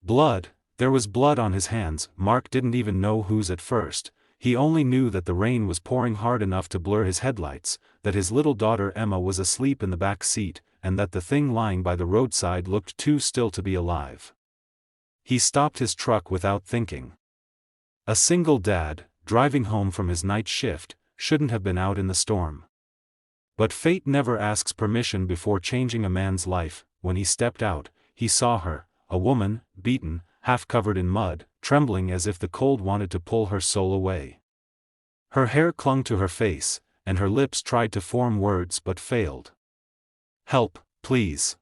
Blood, there was blood on his hands. Mark didn't even know whose at first. He only knew that the rain was pouring hard enough to blur his headlights, that his little daughter Emma was asleep in the back seat, and that the thing lying by the roadside looked too still to be alive. He stopped his truck without thinking. A single dad, driving home from his night shift, shouldn't have been out in the storm. But fate never asks permission before changing a man's life. When he stepped out, he saw her, a woman, beaten, half covered in mud, trembling as if the cold wanted to pull her soul away. Her hair clung to her face, and her lips tried to form words but failed. "Help, please."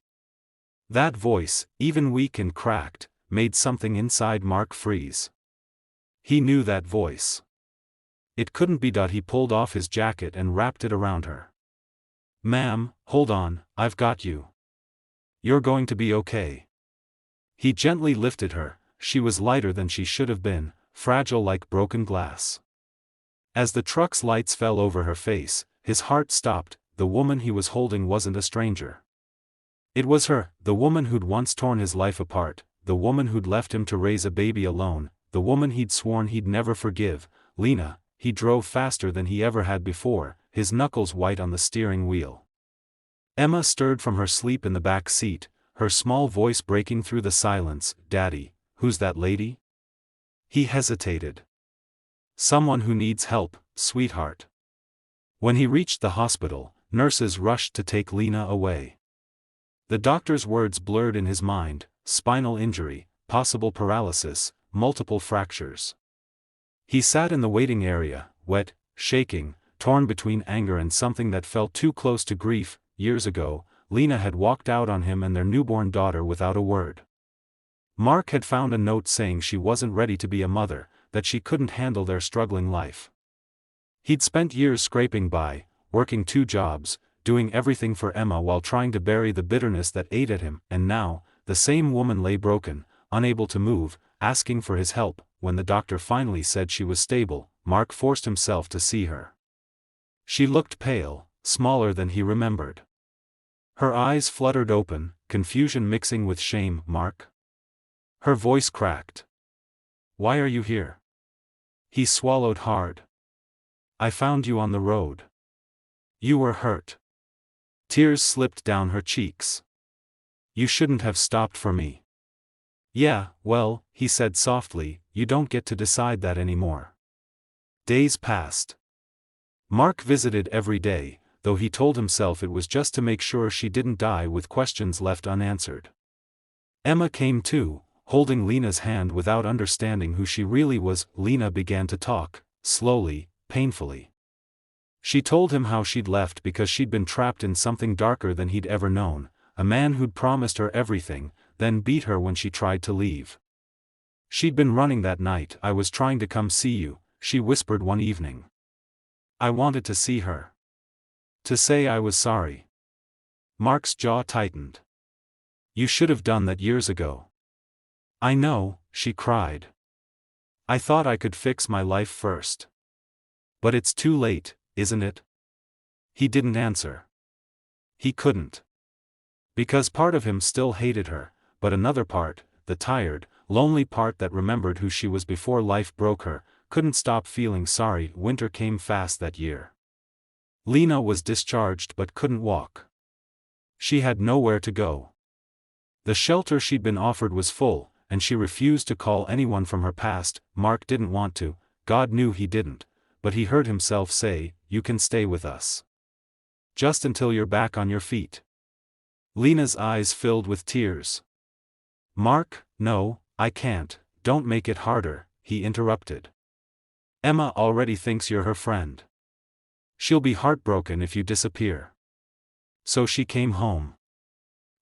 That voice, even weak and cracked, made something inside Mark freeze. He knew that voice. It couldn't be. He pulled off his jacket and wrapped it around her. "Ma'am, hold on, I've got you. You're going to be okay." He gently lifted her. She was lighter than she should have been, fragile like broken glass. As the truck's lights fell over her face, his heart stopped. The woman he was holding wasn't a stranger. It was her, the woman who'd once torn his life apart, the woman who'd left him to raise a baby alone, the woman he'd sworn he'd never forgive, Lena. He drove faster than he ever had before, his knuckles white on the steering wheel. Emma stirred from her sleep in the back seat, her small voice breaking through the silence. "Daddy, who's that lady?" He hesitated. "Someone who needs help, sweetheart." When he reached the hospital, nurses rushed to take Lena away. The doctor's words blurred in his mind: spinal injury, possible paralysis, multiple fractures. He sat in the waiting area, wet, shaking, torn between anger and something that felt too close to grief. Years ago, Lena had walked out on him and their newborn daughter without a word. Mark had found a note saying she wasn't ready to be a mother, that she couldn't handle their struggling life. He'd spent years scraping by, working 2 jobs, doing everything for Emma while trying to bury the bitterness that ate at him, and now, the same woman lay broken, unable to move, asking for his help. When the doctor finally said she was stable, Mark forced himself to see her. She looked pale, smaller than he remembered. Her eyes fluttered open, confusion mixing with shame. "Mark?" Her voice cracked. "Why are you here?" He swallowed hard. "I found you on the road. You were hurt." Tears slipped down her cheeks. "You shouldn't have stopped for me." "Yeah, well," he said softly, "you don't get to decide that anymore." Days passed. Mark visited every day, though he told himself it was just to make sure she didn't die with questions left unanswered. Emma came too, holding Lena's hand without understanding who she really was. Lena began to talk, slowly, painfully. She told him how she'd left because she'd been trapped in something darker than he'd ever known, a man who'd promised her everything, then beat her when she tried to leave. She'd been running that night. "I was trying to come see you," she whispered one evening. "I wanted to see her. To say I was sorry." Mark's jaw tightened. "You should have done that years ago." "I know," she cried. "I thought I could fix my life first. But it's too late, isn't it?" He didn't answer. He couldn't. Because part of him still hated her, but another part, the tired, lonely part that remembered who she was before life broke her, couldn't stop feeling sorry. Winter came fast that year. Lena was discharged but couldn't walk. She had nowhere to go. The shelter she'd been offered was full, and she refused to call anyone from her past. Mark didn't want to, God knew he didn't, but he heard himself say, "You can stay with us. Just until you're back on your feet." Lena's eyes filled with tears. "Mark, no, I can't, don't make it harder," he interrupted. "Emma already thinks you're her friend. She'll be heartbroken if you disappear." So she came home.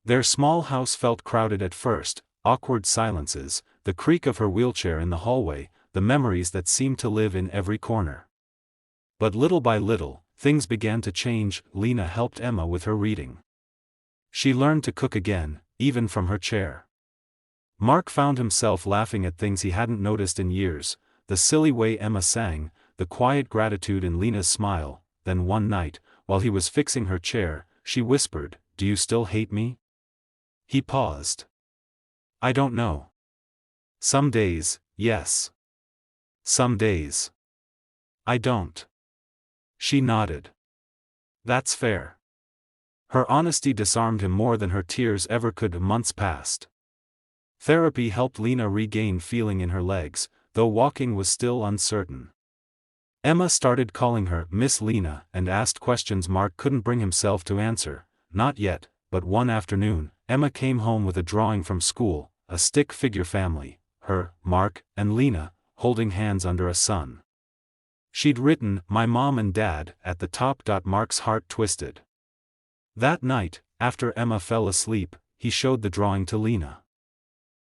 Their small house felt crowded at first, awkward silences, the creak of her wheelchair in the hallway, the memories that seemed to live in every corner. But little by little, things began to change. Lena helped Emma with her reading. She learned to cook again, even from her chair. Mark found himself laughing at things he hadn't noticed in years, the silly way Emma sang, the quiet gratitude in Lena's smile. Then one night, while he was fixing her chair, she whispered, "Do you still hate me?" He paused. "I don't know. Some days, yes. Some days. I don't. She nodded. That's fair. Her honesty disarmed him more than her tears ever could. Months passed. Therapy helped Lena regain feeling in her legs, though walking was still uncertain. Emma started calling her Miss Lena and asked questions Mark couldn't bring himself to answer. Not yet, but one afternoon, Emma came home with a drawing from school, a stick figure family, her, Mark, and Lena, holding hands under a sun. She'd written, "My mom and dad," at the top. Mark's heart twisted. That night, after Emma fell asleep, he showed the drawing to Lena.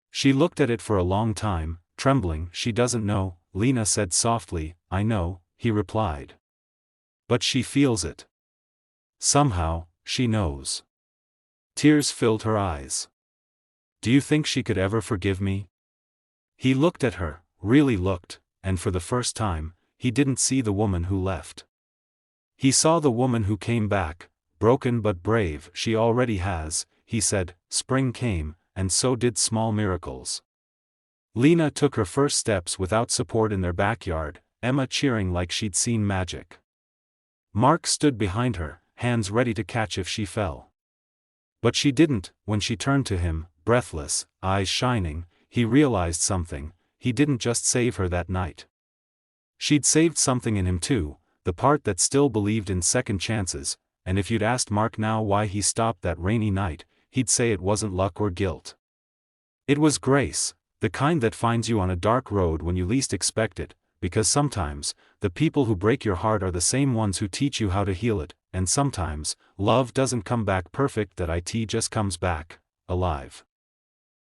She looked at it for a long time, trembling. "She doesn't know," Lena said softly. "I know," he replied. "But she feels it. Somehow, she knows." Tears filled her eyes. "Do you think she could ever forgive me?" He looked at her, really looked, and for the first time, he didn't see the woman who left. He saw the woman who came back, broken but brave. "She already has," he said. Spring came, and so did small miracles. Lena took her first steps without support in their backyard, Emma cheering like she'd seen magic. Mark stood behind her, hands ready to catch if she fell. But she didn't. When she turned to him, breathless, eyes shining, he realized something. He didn't just save her that night. She'd saved something in him too, the part that still believed in second chances, and if you'd asked Mark now why he stopped that rainy night, he'd say it wasn't luck or guilt. It was grace, the kind that finds you on a dark road when you least expect it, because sometimes, the people who break your heart are the same ones who teach you how to heal it, and sometimes, love doesn't come back perfect, that it just comes back, alive.